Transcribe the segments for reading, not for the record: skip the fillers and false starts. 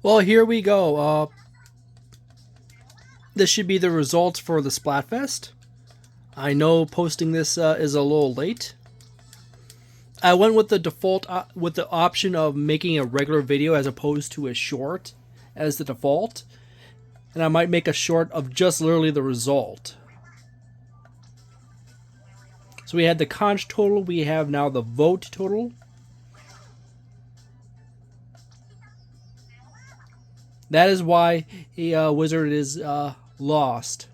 Well, here we go. This should be the results for the Splatfest. I know posting this is a little late. I went with the default with the option of making a regular video as opposed to a short as the default, and I might make a short of just literally the result. So we had the conch total. We have now the vote total. That is why a wizard is lost.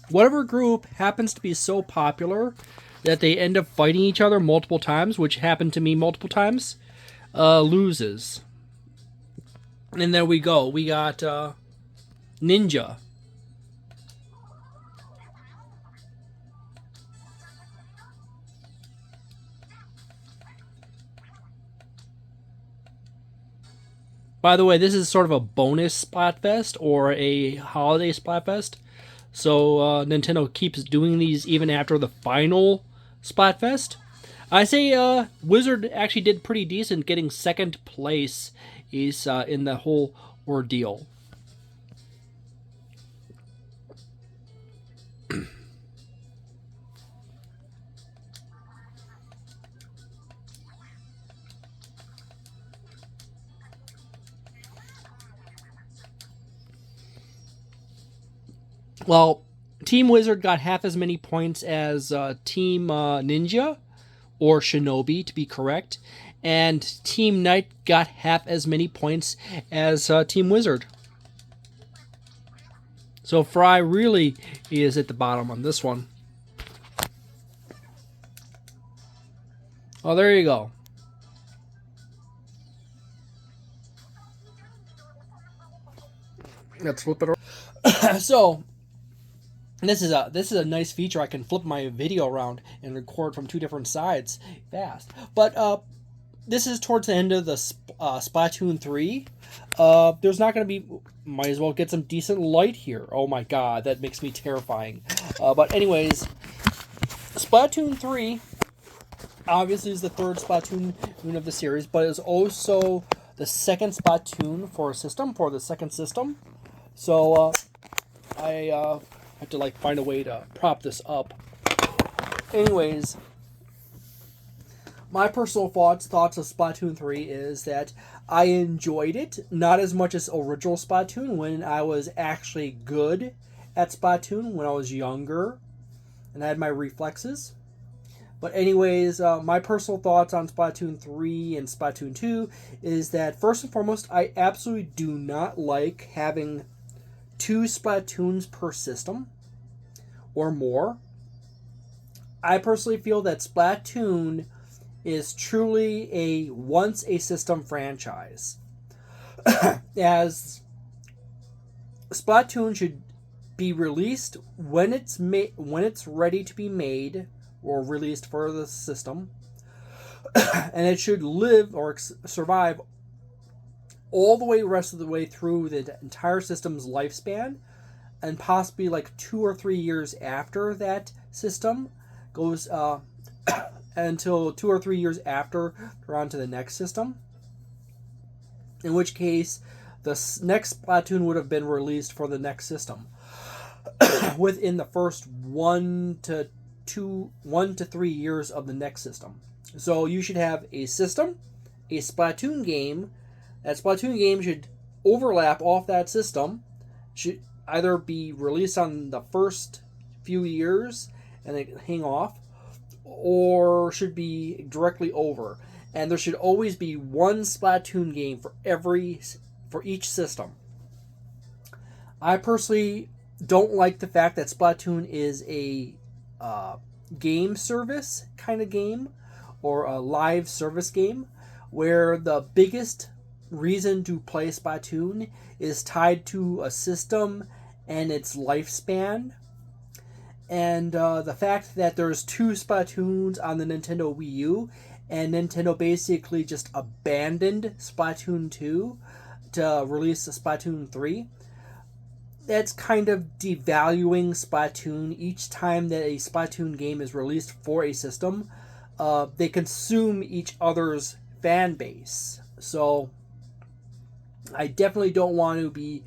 Whatever group happens to be so popular that they end up fighting each other multiple times, which happened to me multiple times, loses. And there we go. We got Ninja. By the way, this is sort of a bonus Splatfest or a holiday Splatfest. So Nintendo keeps doing these even after the final Splatfest. I say Wizard actually did pretty decent, getting second place is in the whole ordeal. Well, Team Wizard got half as many points as Team Ninja, or Shinobi to be correct, and Team Knight got half as many points as Team Wizard. So Fry really is at the bottom on this one. Oh, there you go. Let's flip it over. So this is a nice feature. I can flip my video around and record from two different sides fast. But this is towards the end of the Splatoon 3. There's not going to be... Might as well get some decent light here. Oh my god, that makes me terrifying. But anyways, Splatoon 3 obviously is the third Splatoon of the series, but is also the second Splatoon for the second system. So I have to like find a way to prop this up. Anyways, my personal thoughts of Splatoon 3 is that I enjoyed it, not as much as original Splatoon when I was actually good at Splatoon when I was younger and I had my reflexes. But anyways, my personal thoughts on Splatoon 3 and Splatoon 2 is that first and foremost, I absolutely do not like having 2 Splatoons per system or more. I personally feel that Splatoon is truly a once a system franchise. As Splatoon should be released when it's ready to be made or released for the system, and it should live or survive all the way rest of the way through the entire system's lifespan, and possibly like 2 or 3 years after that system goes until 2 or 3 years after they're on to the next system. In which case, the next Splatoon would have been released for the next system within the first 1 to 3 years of the next system. So you should have a system, a Splatoon game. That Splatoon game should overlap off that system, should either be released on the first few years and then hang off, or should be directly over. And there should always be one Splatoon game for each system. I personally don't like the fact that Splatoon is a game service kind of game, or a live service game, where the biggest reason to play Splatoon is tied to a system and its lifespan. And the fact that there's 2 Splatoons on the Nintendo Wii U, and Nintendo basically just abandoned Splatoon 2 to release the Splatoon 3, that's kind of devaluing Splatoon. Each time that a Splatoon game is released for a system, they consume each other's fan base. So I definitely don't want to be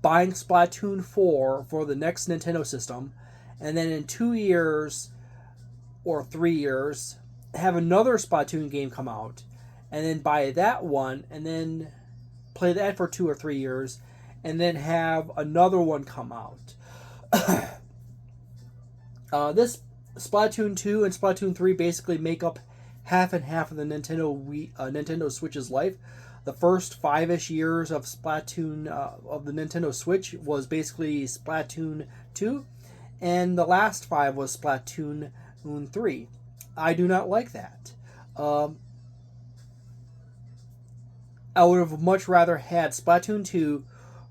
buying Splatoon 4 for the next Nintendo system, and then in 2 years or 3 years have another Splatoon game come out, and then buy that one, and then play that for 2 or 3 years, and then have another one come out. This Splatoon 2 and Splatoon 3 basically make up half and half of the Nintendo Switch's life. The first 5-ish years of Splatoon of the Nintendo Switch was basically Splatoon 2, and the last 5 was Splatoon 3. I do not like that. I would have much rather had Splatoon 2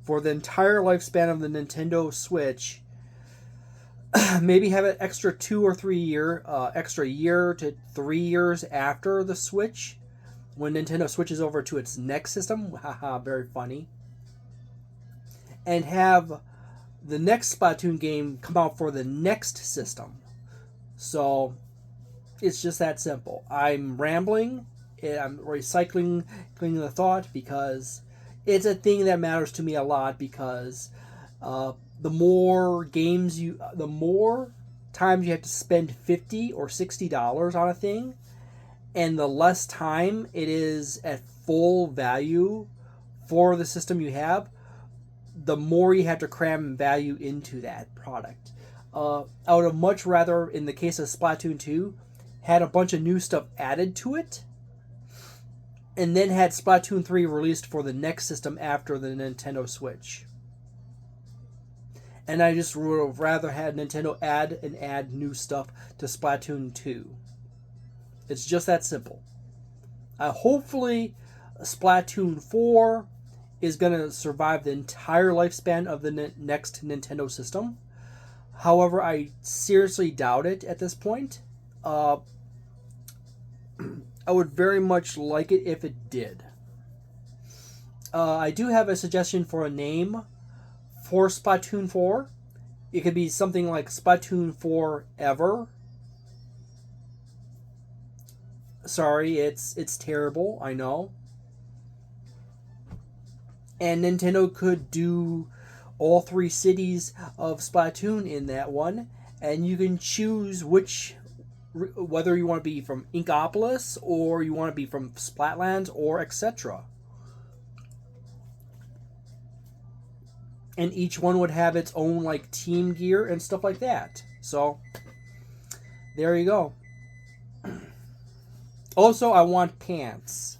for the entire lifespan of the Nintendo Switch. Maybe have an extra 2 or 3 year to 3 years after the Switch, when Nintendo switches over to its next system. Haha, very funny. And have the next Splatoon game come out for the next system. So it's just that simple. I'm rambling. I'm recycling the thought because it's a thing that matters to me a lot, because the more times you have to spend $50 or $60 on a thing, and the less time it is at full value for the system you have, the more you have to cram value into that product. I would have much rather, in the case of Splatoon 2, had a bunch of new stuff added to it, and then had Splatoon 3 released for the next system after the Nintendo Switch. And I just would have rather had Nintendo add new stuff to Splatoon 2. It's just that simple. Hopefully, Splatoon 4 is going to survive the entire lifespan of the next Nintendo system. However, I seriously doubt it at this point. I would very much like it if it did. I do have a suggestion for a name for Splatoon 4. It could be something like Splatoon 4 Ever. Sorry, it's terrible, I know. And Nintendo could do all 3 cities of Splatoon in that one, and you can choose whether you want to be from Inkopolis or you want to be from Splatlands or etc. And each one would have its own like team gear and stuff like that. So there you go. Also, I want pants.